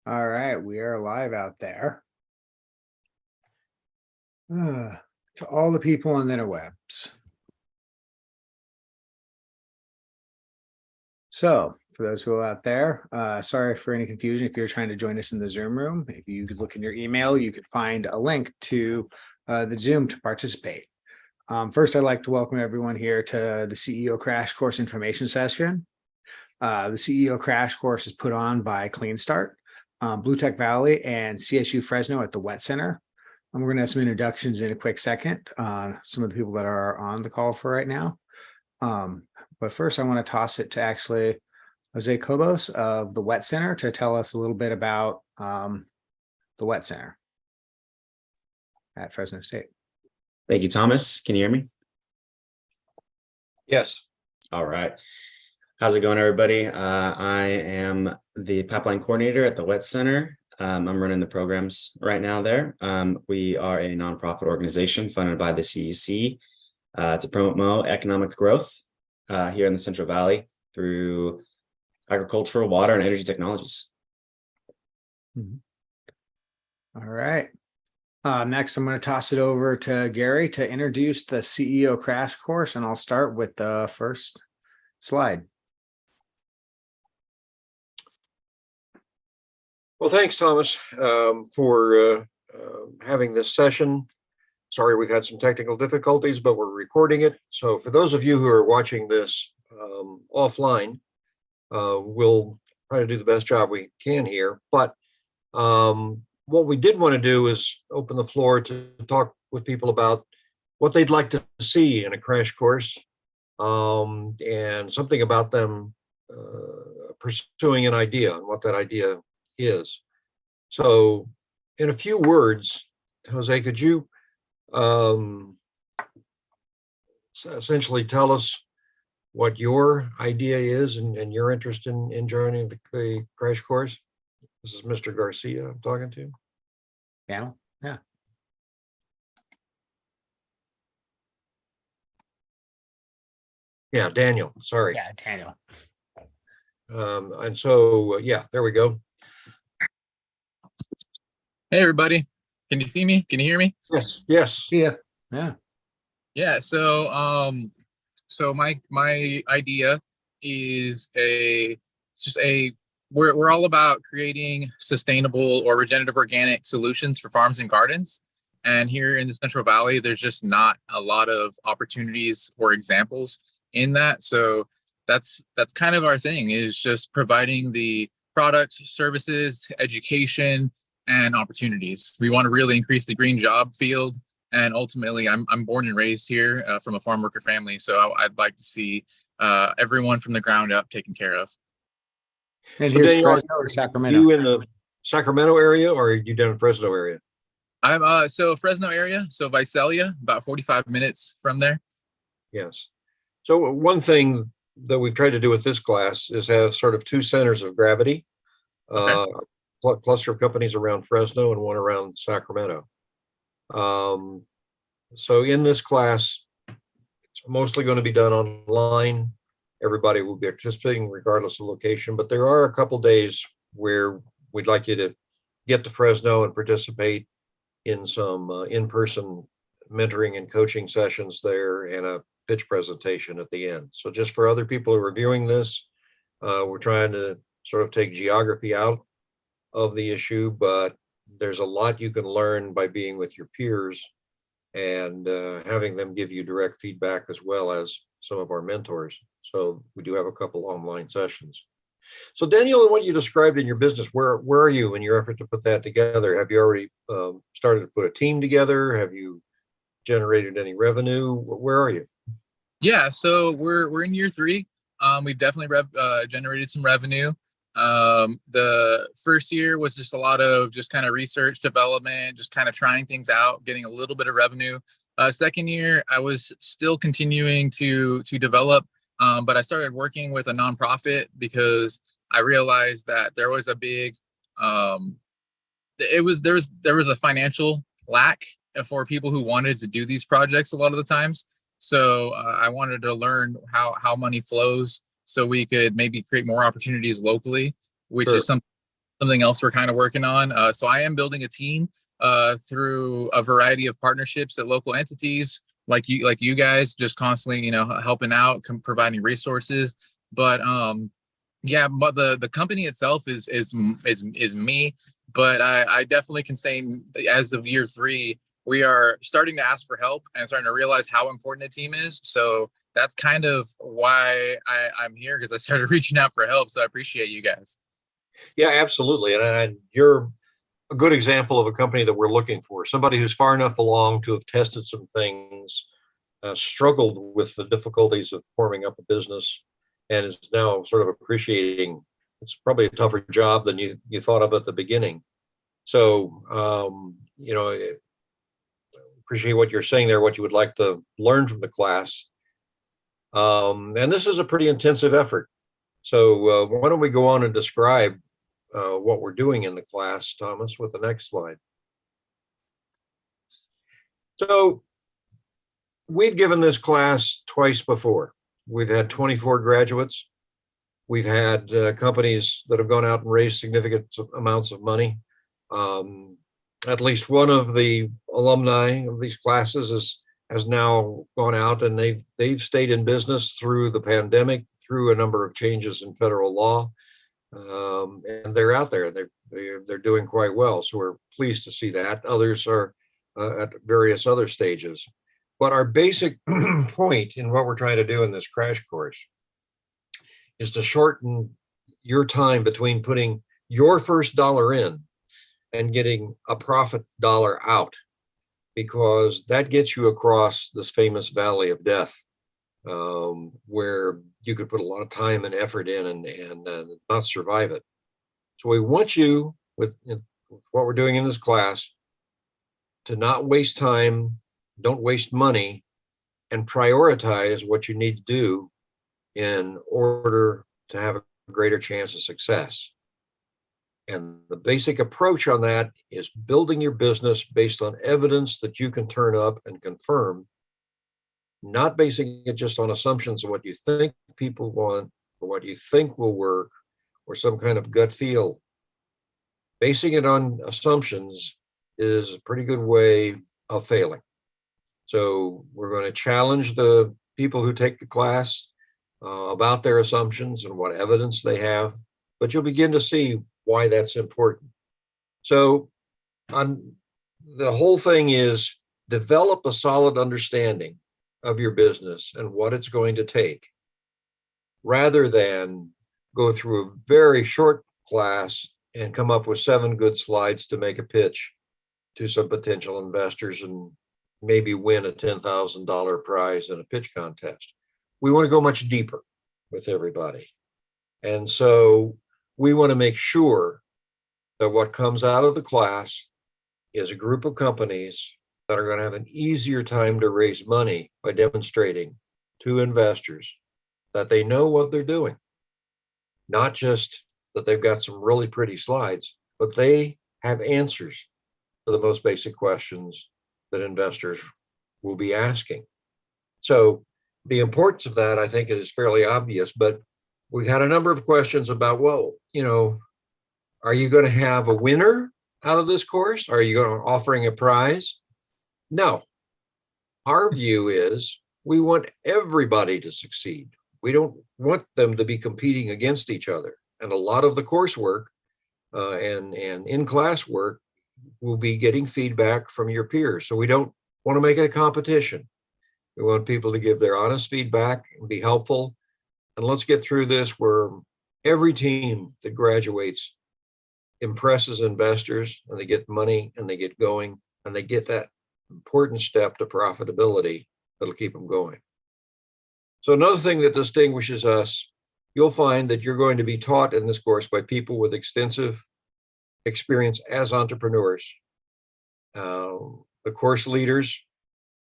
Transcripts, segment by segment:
All right, we are live out there. To all the people on the interwebs. So, for those who are out there, sorry for any confusion if you're trying to join us in the Zoom room. If you could look in your email, you could find a link to the Zoom to participate. First, I'd like to welcome everyone here to the CEO Crash Course Information Session. The CEO Crash Course is put on by Clean Start, Blue Tech Valley, and CSU Fresno at the Wet Center. And we're going to have some introductions in a quick second. Some of the people that are on the call for right now. But first, I want to toss it to actually Jose Cobos of the Wet Center to tell us a little bit about the Wet Center at Fresno State. Thank you, Thomas. Can you hear me? Yes. All right. How's it going, everybody? I am the pipeline coordinator at the Wet Center. I'm running the programs right now there. We are a nonprofit organization funded by the CEC to promote economic growth here in the Central Valley through agricultural, water, and energy technologies. All right. Next, I'm going to toss it over to Gary to introduce the CEO Crash Course, and I'll start with the first slide. Well, thanks, Thomas, for having this session. Sorry, we've had some technical difficulties, but we're recording it. So for those of you who are watching this offline, we'll try to do the best job we can here. But what we did want to do is open the floor to talk with people about what they'd like to see in a crash course, and something about them pursuing an idea and what that idea is. So in a few words, Jose, could you essentially tell us what your idea is and your interest in joining the crash course? This is Mr. Garcia I'm talking to. Daniel? Yeah. Yeah, Daniel, sorry. Yeah, Daniel. And so, yeah, there we go. Hey, everybody. Can you see me? Can you hear me? Yes, yes. Yeah. Yeah. Yeah. So, so my idea is we're all about creating sustainable or regenerative organic solutions for farms and gardens. And here in the Central Valley, there's just not a lot of opportunities or examples in that. So that's kind of our thing, is just providing the products, services, education, and opportunities. We want to really increase the green job field. And ultimately, I'm born and raised here from a farm worker family. So I'd like to see everyone from the ground up taken care of. And So here's Daniel, Fresno or Sacramento? You in the Sacramento area, or are you down in Fresno area? I'm so Fresno area, so Visalia, about 45 minutes from there. Yes. So one thing that we've tried to do with this class is have sort of two centers of gravity. Okay. Cluster of companies around Fresno and one around Sacramento. So in this class, it's mostly going to be done online. Everybody will be participating regardless of location, but there are a couple days where we'd like you to get to Fresno and participate in some in-person mentoring and coaching sessions there and a pitch presentation at the end. So just for other people who are reviewing this, we're trying to sort of take geography out of the issue, but there's a lot you can learn by being with your peers and having them give you direct feedback, as well as some of our mentors. So we do have a couple online sessions. So Daniel, what you described in your business, where are you in your effort to put that together? Have you already started to put a team together? Have you generated any revenue? Where are you? Yeah, so we're in year 3. We've definitely generated some revenue. The first year was just a lot of just kind of research development, just kind of trying things out, getting a little bit of revenue. Second year, I was still continuing to develop, but I started working with a nonprofit because I realized that there was a big, there was a financial lack for people who wanted to do these projects a lot of the times. So I wanted to learn how money flows, so we could maybe create more opportunities locally, which Sure. is something something else we're kind of working on. So I am building a team through a variety of partnerships at local entities like you guys, just constantly, helping out, providing resources. But yeah, but the company itself is me. But I definitely can say, as of year 3, we are starting to ask for help and starting to realize how important a team is. So that's kind of why I'm here, because I started reaching out for help. So I appreciate you guys. Yeah, absolutely. And you're a good example of a company that we're looking for. Somebody who's far enough along to have tested some things, struggled with the difficulties of forming up a business, and is now sort of appreciating it's probably a tougher job than you thought of at the beginning. So, appreciate what you're saying there, what you would like to learn from the class. And this is a pretty intensive effort. So why don't we go on and describe what we're doing in the class, Thomas, with the next slide. So we've given this class twice before. We've had 24 graduates. We've had companies that have gone out and raised significant amounts of money. At least one of the alumni of these classes has now gone out, and they've stayed in business through the pandemic, through a number of changes in federal law, and they're out there. They're doing quite well. So we're pleased to see that. Others are at various other stages. But our basic point in what we're trying to do in this crash course is to shorten your time between putting your first dollar in and getting a profit dollar out, because that gets you across this famous valley of death, where you could put a lot of time and effort in and not survive it. So we want you, with what we're doing in this class, to not waste time, don't waste money, and prioritize what you need to do in order to have a greater chance of success. And the basic approach on that is building your business based on evidence that you can turn up and confirm, not basing it just on assumptions of what you think people want or what you think will work or some kind of gut feel. Basing it on assumptions is a pretty good way of failing. So we're going to challenge the people who take the class about their assumptions and what evidence they have, but you'll begin to see why that's important. So the whole thing is develop a solid understanding of your business and what it's going to take, rather than go through a very short class and come up with 7 good slides to make a pitch to some potential investors and maybe win a $10,000 prize in a pitch contest. We want to go much deeper with everybody. And so we want to make sure that what comes out of the class is a group of companies that are going to have an easier time to raise money by demonstrating to investors that they know what they're doing. Not just that they've got some really pretty slides, but they have answers to the most basic questions that investors will be asking. So the importance of that, I think, is fairly obvious, but we've had a number of questions about, well, are you going to have a winner out of this course? Are you going to offering a prize? No. Our view is we want everybody to succeed. We don't want them to be competing against each other. And a lot of the coursework and in-class work will be getting feedback from your peers. So we don't want to make it a competition. We want people to give their honest feedback and be helpful. And let's get through this where every team that graduates impresses investors, and they get money and they get going and they get that important step to profitability that'll keep them going. So another thing that distinguishes us, you'll find that you're going to be taught in this course by people with extensive experience as entrepreneurs. The course leaders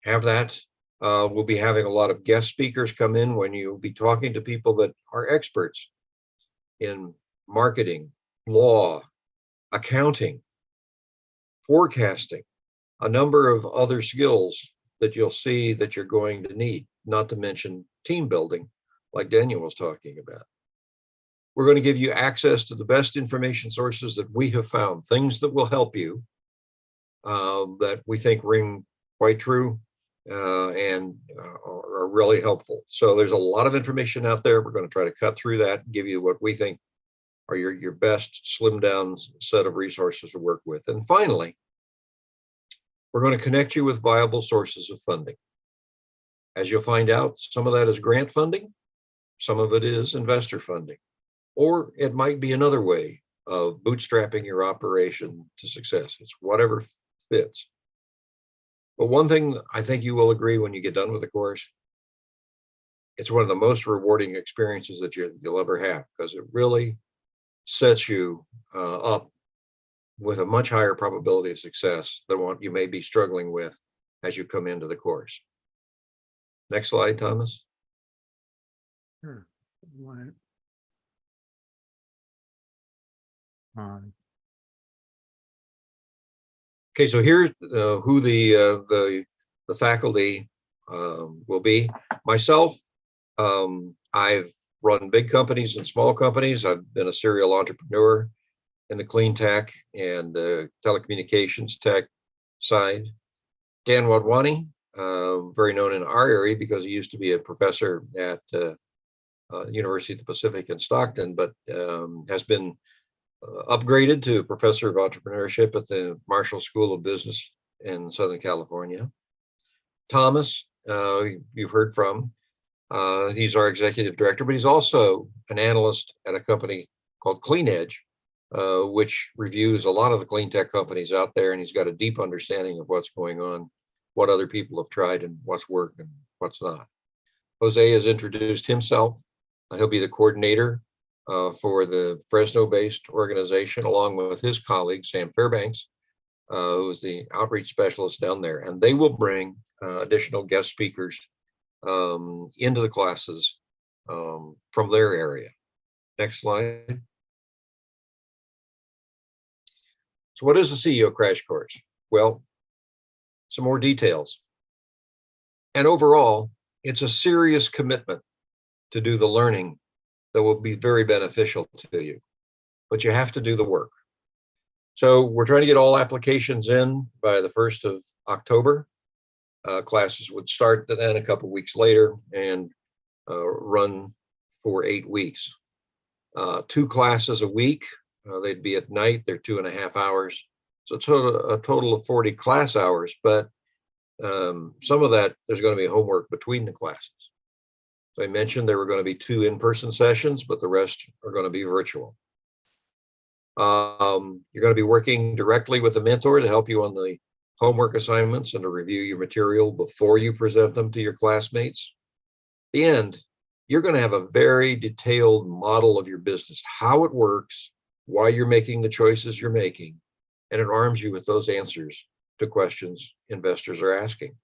have that. We'll be having a lot of guest speakers come in when you'll be talking to people that are experts in marketing, law, accounting, forecasting, a number of other skills that you'll see that you're going to need, not to mention team building, like Daniel was talking about. We're going to give you access to the best information sources that we have found, things that will help you, that we think ring quite true and are really helpful. So there's a lot of information out there. We're going to try to cut through that and give you what we think are your best slimmed down set of resources to work with. And finally, we're going to connect you with viable sources of funding. As you'll find out, some of that is grant funding, some of it is investor funding, or it might be another way of bootstrapping your operation to success. It's whatever fits. But one thing I think you will agree when you get done with the course, it's one of the most rewarding experiences that you'll ever have, because it really sets you up with a much higher probability of success than what you may be struggling with as you come into the course. Next slide, Thomas. Sure. Okay, so here's who the faculty will be. Myself, I've run big companies and small companies. I've been a serial entrepreneur in the clean tech and telecommunications tech side. Dan Wadwani, very known in our area because he used to be a professor at University of the Pacific in Stockton, but has been upgraded to professor of entrepreneurship at the Marshall School of Business in Southern California. Thomas, you've heard from. He's our executive director, but he's also an analyst at a company called CleanEdge, which reviews a lot of the clean tech companies out there, and he's got a deep understanding of what's going on, what other people have tried, and what's worked and what's not. Jose has introduced himself. He'll be the coordinator for the Fresno-based organization, along with his colleague, Sam Fairbanks, who is the outreach specialist down there. And they will bring additional guest speakers into the classes from their area. Next slide. So what is the CEO Crash Course? Well, some more details. And overall, it's a serious commitment to do the learning that will be very beneficial to you, but you have to do the work. So we're trying to get all applications in by the 1st of October. Classes would start then a couple weeks later and run for 8 weeks. 2 classes a week. They'd be at night. They're 2.5 hours. So a total of 40 class hours, but some of that, there's going to be homework between the classes. So I mentioned there were going to be 2 in-person sessions, but the rest are going to be virtual. You're going to be working directly with a mentor to help you on the homework assignments and to review your material before you present them to your classmates. At the end, you're going to have a very detailed model of your business, how it works, why you're making the choices you're making, and it arms you with those answers to questions investors are asking.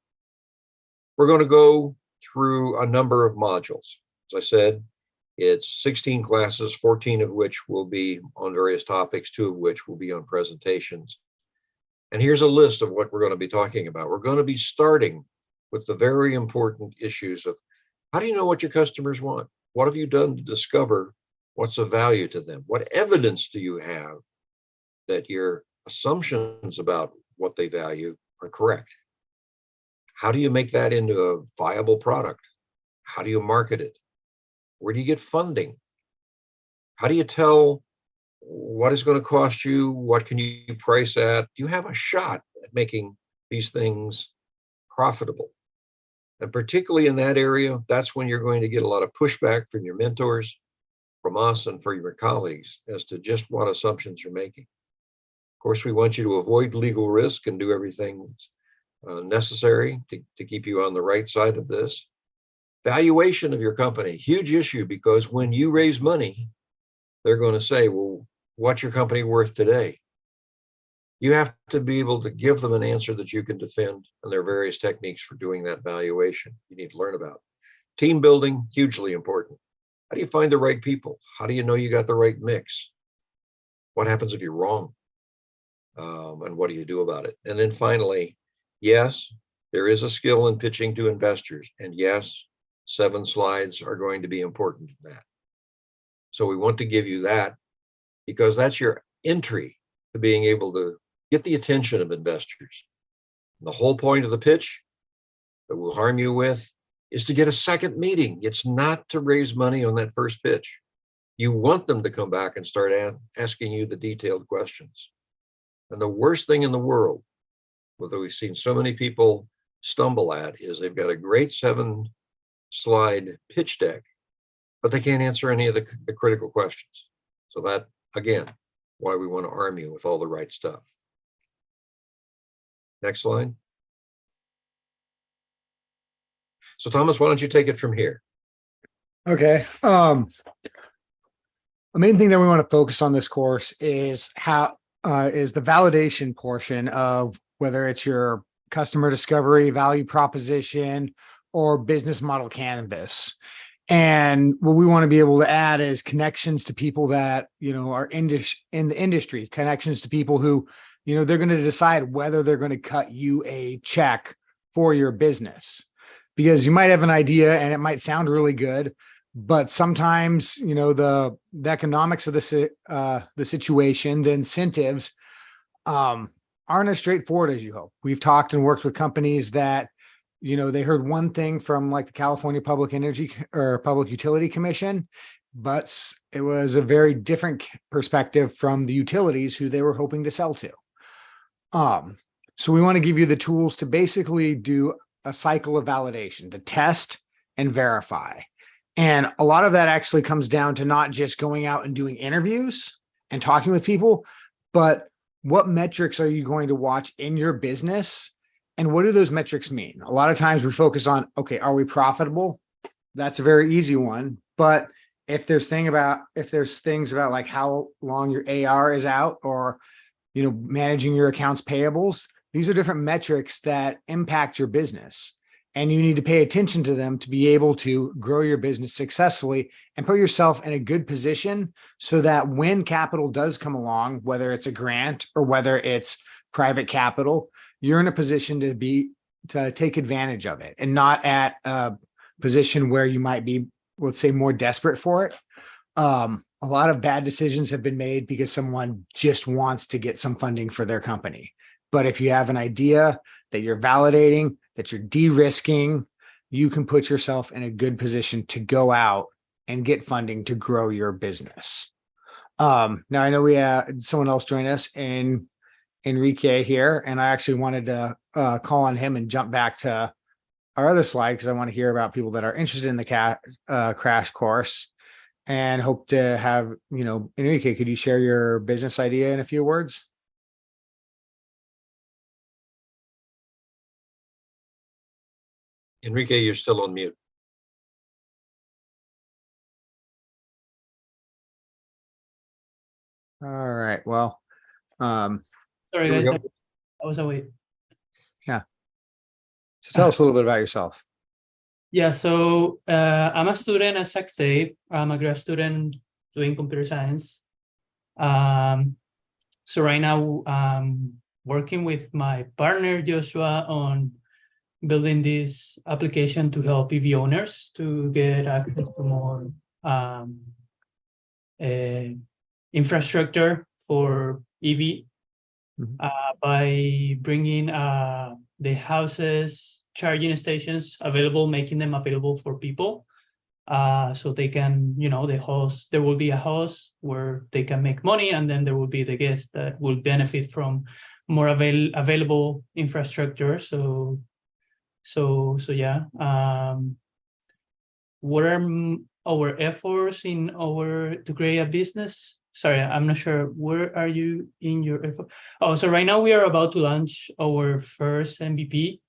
We're going to go through a number of modules. As I said, it's 16 classes, 14 of which will be on various topics, 2 of which will be on presentations. And here's a list of what we're going to be talking about. We're going to be starting with the very important issues of how do you know what your customers want? What have you done to discover what's of value to them? What evidence do you have that your assumptions about what they value are correct? How do you make that into a viable product? How do you market it? Where do you get funding? How do you tell what is going to cost you? What can you price at? Do you have a shot at making these things profitable? And particularly in that area, that's when you're going to get a lot of pushback from your mentors, from us, and from your colleagues as to just what assumptions you're making. Of course, we want you to avoid legal risk and do everything necessary to keep you on the right side of this. Valuation of your company, huge issue, because when you raise money, they're going to say, well, what's your company worth today? You have to be able to give them an answer that you can defend, and there are various techniques for doing that valuation you need to learn about. Team building, hugely important. How do you find the right people? How do you know you got the right mix? What happens if you're wrong? And what do you do about it? And then finally, yes, there is a skill in pitching to investors. And yes, 7 slides are going to be important in that. So we want to give you that because that's your entry to being able to get the attention of investors. The whole point of the pitch that we'll harm you with is to get a second meeting. It's not to raise money on that first pitch. You want them to come back and start asking you the detailed questions. And the worst thing in the world, whether we've seen so many people stumble at, is they've got a great 7-slide pitch deck, but they can't answer any of the critical questions. So that, again, why we want to arm you with all the right stuff. Next slide. So Thomas, why don't you take it from here? Okay. The main thing that we want to focus on this course is is the validation portion of whether it's your customer discovery, value proposition, or business model canvas. And what we want to be able to add is connections to people that, are in the industry, connections to people who, they're going to decide whether they're going to cut you a check for your business. Because you might have an idea and it might sound really good, but sometimes, the economics of the situation, the incentives, aren't as straightforward as you hope. We've talked and worked with companies that, they heard one thing from like the California Public Utility Commission, but it was a very different perspective from the utilities who they were hoping to sell to. So we want to give you the tools to basically do a cycle of validation, to test and verify. And a lot of that actually comes down to not just going out and doing interviews and talking with people, but what metrics are you going to watch in your business? And what do those metrics mean? A lot of times we focus on, okay, are we profitable? That's a very easy one. But if there's things about like how long your AR is out, or, managing your accounts payables, these are different metrics that impact your business. And you need to pay attention to them to be able to grow your business successfully and put yourself in a good position so that when capital does come along, whether it's a grant or whether it's private capital, you're in a position to take advantage of it and not at a position where you might be, let's say, more desperate for it. A lot of bad decisions have been made because someone just wants to get some funding for their company. But if you have an idea that you're validating, that you're de-risking, you can put yourself in a good position to go out and get funding to grow your business. Now I know we had someone else join us in Enrique here, and I actually wanted to call on him and jump back to our other slide because I want to hear about people that are interested in the crash course, and hope to have, Enrique, could you share your business idea in a few words? Enrique, you're still on mute. All right. Well, Sorry, Here we guys. go. I was away. so tell us a little bit about yourself. Yeah, so I'm a student at Sac State. I'm a grad student doing computer science. So right now I'm working with my partner Joshua on building this application to help EV owners to get access to more infrastructure for EV by bringing the houses charging stations available, making them available for people, so they can, the host, there will be a host where they can make money, and then there will be the guests that will benefit from more available infrastructure. So yeah. What are our efforts to create a business? Sorry, I'm not sure. Where are you in your effort? Oh, so right now we are about to launch our first MVP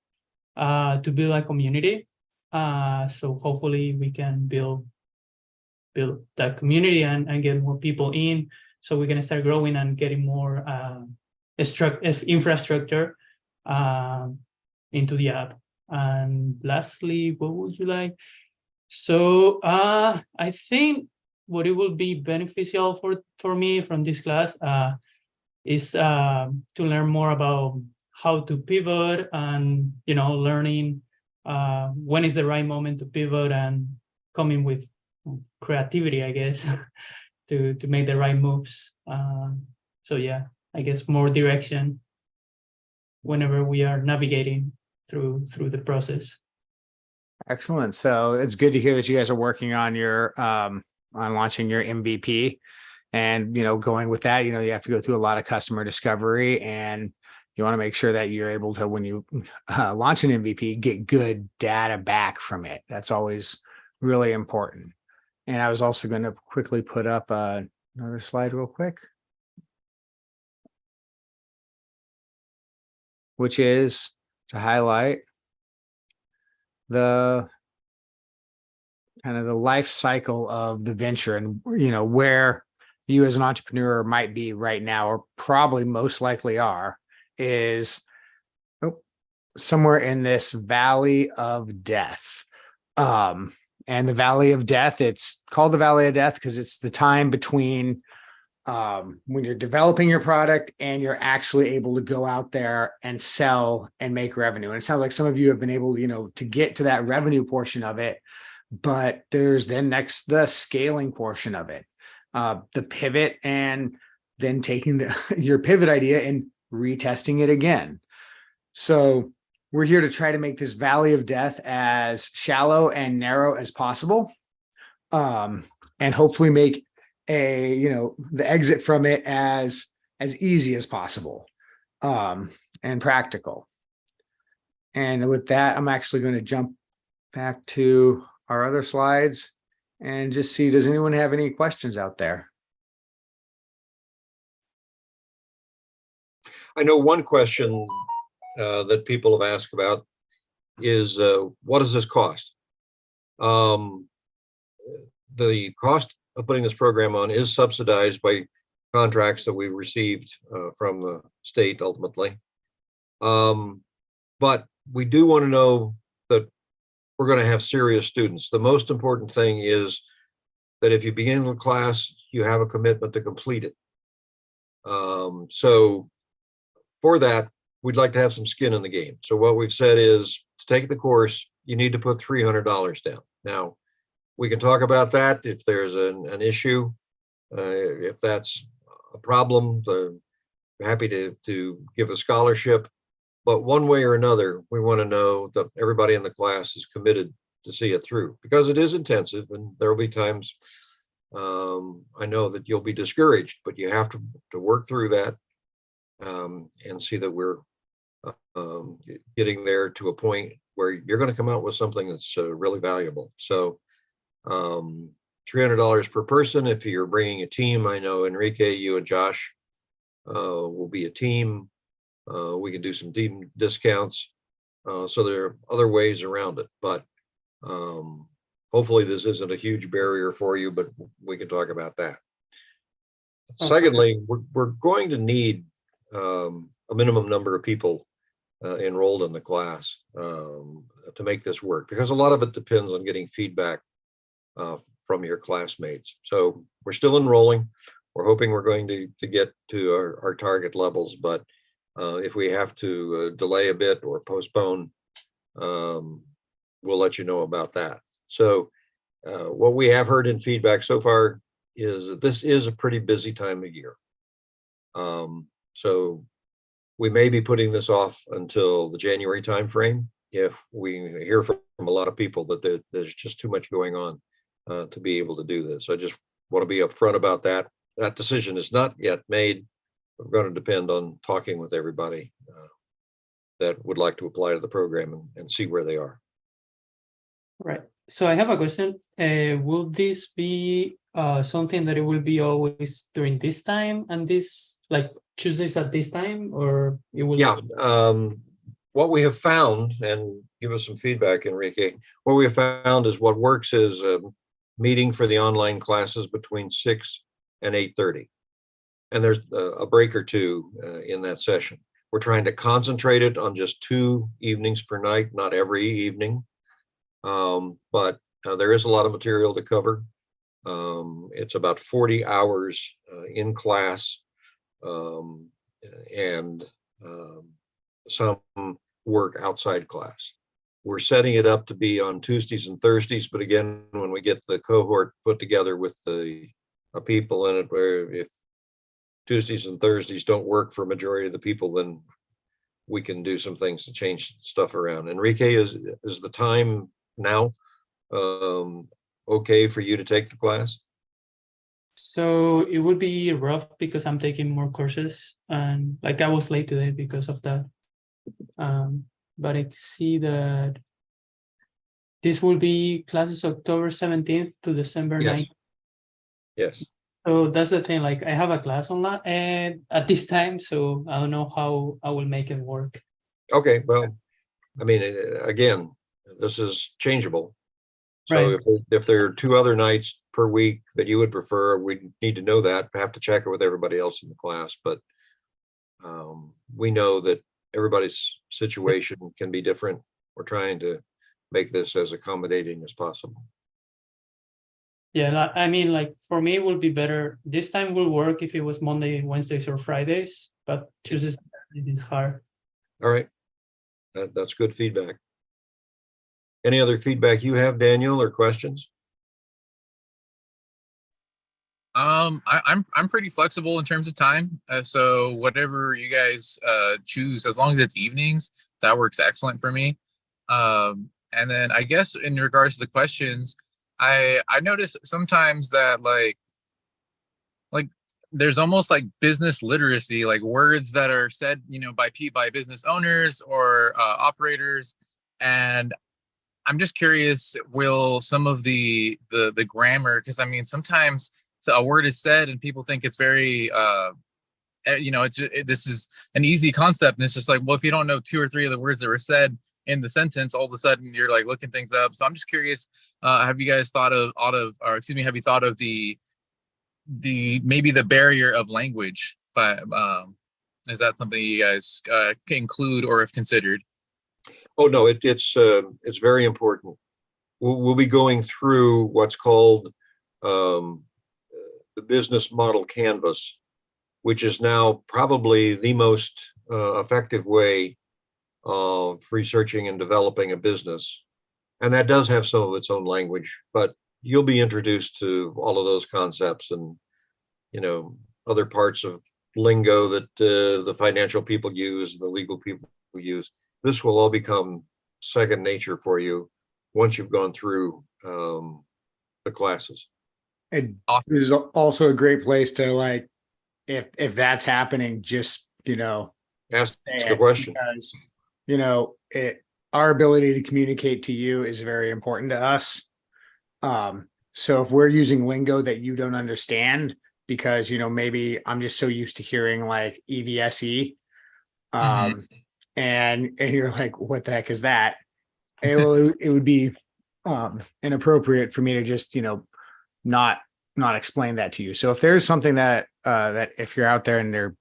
to build a community. So hopefully we can build that community and get more people in, so we're gonna start growing and getting more infrastructure into the app. And lastly, what would you like? So I think what it will be beneficial for me from this class is to learn more about how to pivot, and learning when is the right moment to pivot, and coming with creativity, I guess, to make the right moves. So yeah, I guess more direction whenever we are navigating through the process. Excellent. So it's good to hear that you guys are working on your on launching your MVP. And going with that, you have to go through a lot of customer discovery, and you want to make sure that you're able to, when you launch an MVP, get good data back from it. That's always really important. And I was also going to quickly put up another slide real quick, which is to highlight the kind of the life cycle of the venture, and where you as an entrepreneur might be right now, or probably most likely are, is somewhere in this valley of death. And the valley of death, it's called the valley of death because it's the time between when you're developing your product and you're actually able to go out there and sell and make revenue. And it sounds like some of you have been able, to get to that revenue portion of it, but there's then next the scaling portion of it, the pivot, and then taking your pivot idea and retesting it again. So we're here to try to make this valley of death as shallow and narrow as possible, and hopefully make the exit from it as easy as possible, and practical. And with that, I'm actually going to jump back to our other slides and just see, does anyone have any questions out there? I know one question that people have asked about is, what does this cost? The cost of putting this program on is subsidized by contracts that we received from the state ultimately. But we do want to know that we're going to have serious students. The most important thing is that if you begin the class, you have a commitment to complete it. So for that, we'd like to have some skin in the game. So what we've said is, to take the course, you need to put $300 down. Now, we can talk about that if there's an issue. If that's a problem, we're happy to give a scholarship. But one way or another, we want to know that everybody in the class is committed to see it through, because it is intensive, and there will be times I know that you'll be discouraged, but you have to work through that and see that we're getting there to a point where you're going to come out with something that's really valuable. So $300 per person. If you're bringing a team, I know Enrique, you and Josh will be a team. We can do some team discounts. So there are other ways around it, but hopefully this isn't a huge barrier for you, but we can talk about that. Secondly, we're going to need a minimum number of people enrolled in the class to make this work, because a lot of it depends on getting feedback from your classmates. So we're still enrolling. We're hoping we're going to get to our target levels, but if we have to delay a bit or postpone, we'll let you know about that. So what we have heard in feedback so far is that this is a pretty busy time of year. So we may be putting this off until the January timeframe if we hear from a lot of people that there's just too much going on to be able to do this. I just want to be upfront about that. That decision is not yet made. We're going to depend on talking with everybody that would like to apply to the program and see where they are. Right. So I have a question. Will this be something that it will be always during this time and this, like Tuesdays at this time, or it will? Yeah. What we have found, and give us some feedback, Enrique, what we have found is what works is a meeting for the online classes between 6 and 8:30. And there's a break or two in that session. We're trying to concentrate it on just 2 evenings per night, not every evening. But there is a lot of material to cover. It's about 40 hours in class, and some work outside class. We're setting it up to be on Tuesdays and Thursdays, but again, when we get the cohort put together with the people in it, where if Tuesdays and Thursdays don't work for a majority of the people, then we can do some things to change stuff around. Enrique, is the time now okay for you to take the class? So it would be rough because I'm taking more courses, and like I was late today because of that. But I see that this will be classes October 17th to December Yes. 9th. Yes. So that's the thing, like I have a class online and at this time, so I don't know how I will make it work. Okay, well, I mean, again, this is changeable. So Right. if there are 2 other nights per week that you would prefer, we need to know that. I have to check it with everybody else in the class, but we know that everybody's situation can be different. We're trying to make this as accommodating as possible. Yeah, I mean, like for me, it would be better. This time will work if it was Monday, Wednesdays, or Fridays, but Tuesdays is hard. All right, that's good feedback. Any other feedback you have, Daniel, or questions? I'm pretty flexible in terms of time. So whatever you guys choose, as long as it's evenings, that works excellent for me. And then I guess in regards to the questions, I notice sometimes that like there's almost like business literacy, like words that are said, by business owners or operators, and I'm just curious, will some of the grammar, because I mean sometimes a word is said and people think it's very this is an easy concept, and it's just like, well, if you don't know 2 or 3 of the words that were said in the sentence, all of a sudden you're like looking things up. So I'm just curious, have you guys thought of have you thought of the maybe the barrier of language, but is that something you guys can include or have considered? Oh, no, it's very important. We'll be going through what's called the business model canvas, which is now probably the most effective way of researching and developing a business. And that does have some of its own language, but you'll be introduced to all of those concepts and, other parts of lingo that the financial people use, the legal people use. This will all become second nature for you once you've gone through the classes. And this is also a great place to, like, if that's happening, just, Ask a question. because, our ability to communicate to you is very important to us. So if we're using lingo that you don't understand, because, maybe I'm just so used to hearing like EVSE, and you're like, what the heck is that? It would be inappropriate for me to just, not explain that to you. So if there's something that if you're out there and they're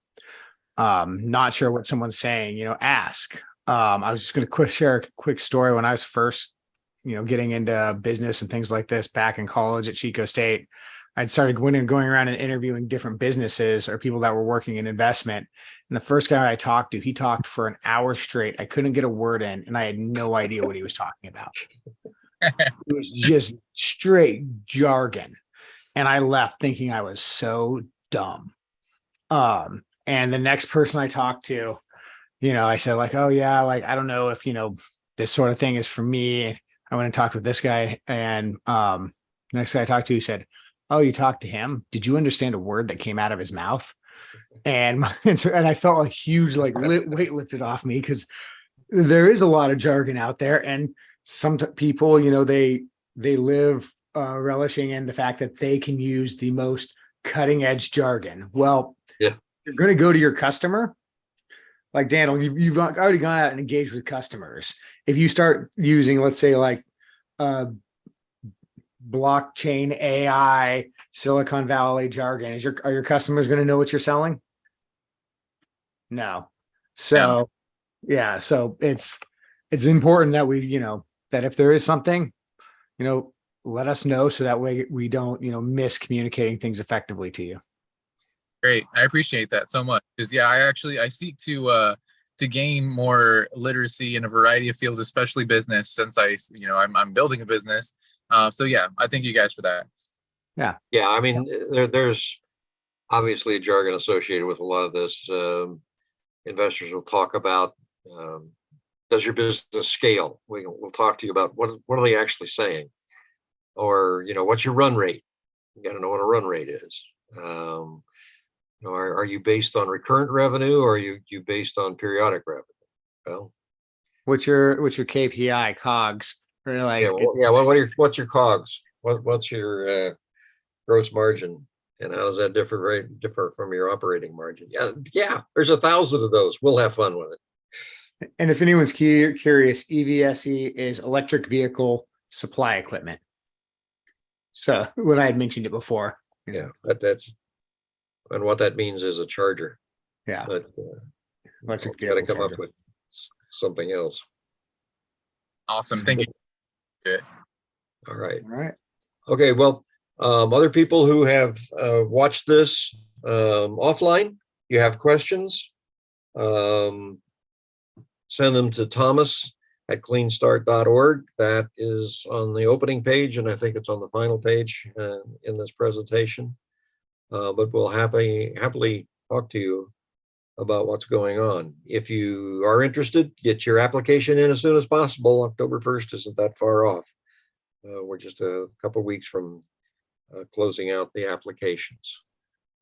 not sure what someone's saying, ask. I was just going to share a quick story. When I was first, getting into business and things like this back in college at Chico State, I'd started going around and interviewing different businesses or people that were working in investment. And the first guy I talked to, he talked for an hour straight. I couldn't get a word in, and I had no idea what he was talking about. It was just straight jargon. And I left thinking I was so dumb. And the next person I talked to, I said like, oh yeah, like, I don't know if, this sort of thing is for me. I went and talked with this guy, and next guy I talked to, he said, oh, you talked to him? Did you understand a word that came out of his mouth? And I felt like huge, like weight lifted off me, because there is a lot of jargon out there, and some people, they live relishing in the fact that they can use the most cutting edge jargon. Well, yeah, you're going to go to your customer. Like Daniel, you've already gone out and engaged with customers. If you start using, let's say, like blockchain, AI, Silicon Valley jargon, are your customers going to know what you're selling? No. So yeah, so it's important that we, that if there is something, let us know, so that way we don't, miss communicating things effectively to you. Great. I appreciate that so much. Because I seek to to gain more literacy in a variety of fields, especially business, since I'm building a business. So yeah, I thank you guys for that. Yeah, I mean, there's obviously a jargon associated with a lot of this. Investors will talk about, does your business scale? We'll talk to you about what are they actually saying? Or, what's your run rate? You got to know what a run rate is. Are you based on recurrent revenue, or are you based on periodic revenue? Well, What's your KPI COGS? Or like, what's your COGS? What's your gross margin, and how does that differ from your operating margin? Yeah. There's 1,000 of those. We'll have fun with it. and if anyone's curious, EVSE is electric vehicle supply equipment. So when I had mentioned it before. Yeah, that's, and what that means is a charger. Yeah. But Electric got to vehicle come up charger. with something else. Awesome. Thank you. All right. All right. Okay. Well, other people who have watched this offline, you have questions, send them to thomas@cleanstart.org. That is on the opening page, and I think it's on the final page in this presentation. But we'll happily talk to you about what's going on. If you are interested, get your application in as soon as possible. October 1st isn't that far off. We're just a couple of weeks from closing out the applications.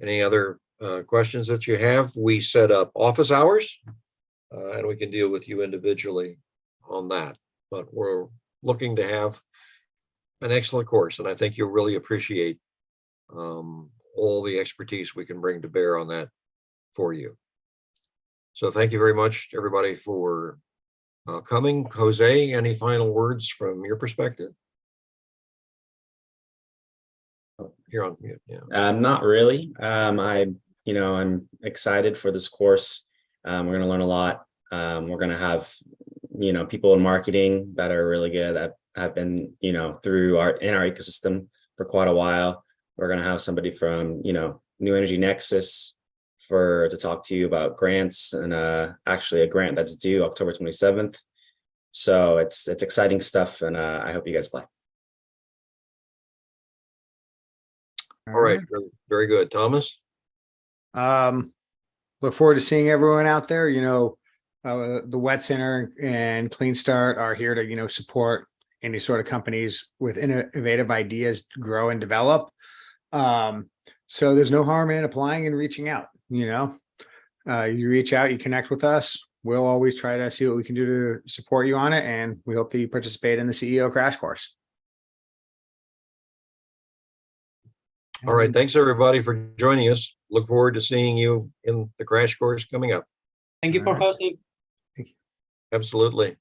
Any other questions that you have? We set up office hours, and we can deal with you individually on that. But we're looking to have an excellent course, and I think you'll really appreciate all the expertise we can bring to bear on that for you. So thank you very much, everybody, for coming. Jose, any final words from your perspective? You're on mute. Yeah. Not really. I'm excited for this course. We're going to learn a lot. We're going to have, people in marketing that are really good, that have been, through our ecosystem for quite a while. We're going to have somebody from, New Energy Nexus to talk to you about grants, and actually a grant that's due October 27th. So it's exciting stuff, and I hope you guys play. All right. Very, very good. Thomas? Look forward to seeing everyone out there. The Wet Center and Clean Start are here to, support any sort of companies with innovative ideas to grow and develop. So there's no harm in applying and reaching out. You reach out, you connect with us. We'll always try to see what we can do to support you on it. And we hope that you participate in the CEO crash course. All right. Thanks, everybody, for joining us. Look forward to seeing you in the crash course coming up. Thank you for hosting. Absolutely.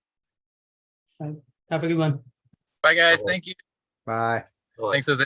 Have a good one. Bye, guys. Thank you. Bye. Bye. Thanks, Jose.